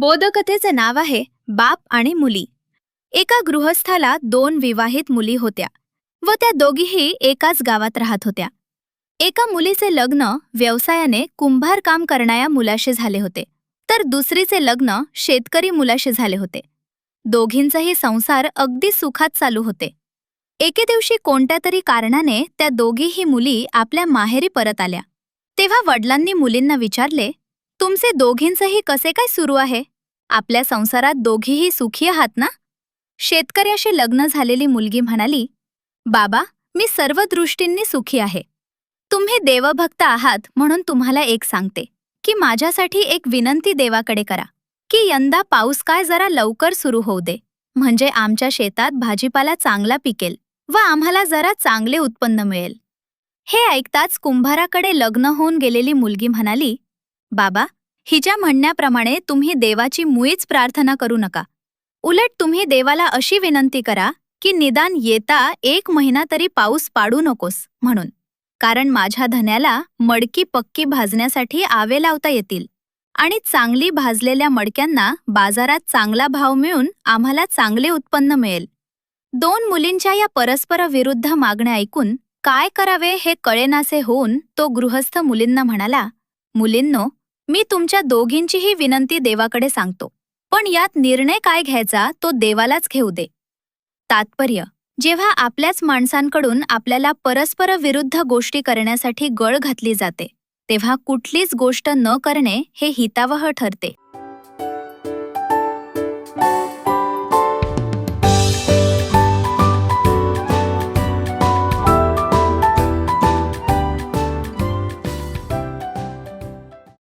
बोधकथेचे नाव आहे बाप आणि मुली. एका गृहस्थाला 2 विवाहित मुली होत्या व त्या दोघीही एकाच गावात राहत होत्या. एका मुलीचे लग्न व्यवसायाने कुंभार काम करणाऱ्या मुलाशी झाले होते, तर दुसरीचे लग्न शेतकरी मुलाशी झाले होते. दोघींचाही संसार अगदी सुखात चालू होते. एके दिवशी कोणत्या तरी कारणाने त्या दोघीही मुली आपल्या माहेरी परत आल्या. तेव्हा वडिलांनी मुलींना विचारले, तुमचे दोघींचेही कसे काय सुरू आहे? आपल्या संसारात दोघीही सुखी आहात ना? शेतकऱ्याशी लग्न झालेली मुलगी म्हणाली, बाबा, मी सर्व दृष्टींनी सुखी आहे. तुम्ही देवभक्त आहात म्हणून तुम्हाला एक सांगते की माझ्यासाठी एक विनंती देवाकडे करा की यंदा पाऊस काय जरा लवकर सुरू होऊ दे, म्हणजे आमच्या शेतात भाजीपाला चांगला पिकेल व आम्हाला जरा चांगले उत्पन्न मिळेल. हे ऐकताच कुंभाराकडे लग्न होऊन गेलेली मुलगी म्हणाली, बाबा, हिच्या म्हणण्याप्रमाणे तुम्ही देवाची मुळीच प्रार्थना करू नका. उलट तुम्ही देवाला अशी विनंती करा की निदान येता 1 महिना तरी पाऊस पाडू नकोस म्हणून, कारण माझ्या धन्याला मडकी पक्की भाजण्यासाठी आवे लावता येतील आणि चांगली भाजलेल्या मडक्यांना बाजारात चांगला भाव मिळून आम्हाला चांगले उत्पन्न मिळेल. 2 मुलींच्या या परस्पर विरुद्ध मागण्या ऐकून काय करावे हे कळेनासे होऊन तो गृहस्थ मुलींना म्हणाला, मुलींनो, मी तुमच्या दोघींचीही विनंती देवाकडे सांगतो, पण यात निर्णय काय घ्यायचा तो देवालाच घेऊ दे. तात्पर्य: जेव्हा आपल्याच माणसांकडून आपल्याला परस्पर विरुद्ध गोष्टी करण्यासाठी गळ घातली जाते, तेव्हा कुठलीच गोष्ट न करणे हे हितावह ठरते.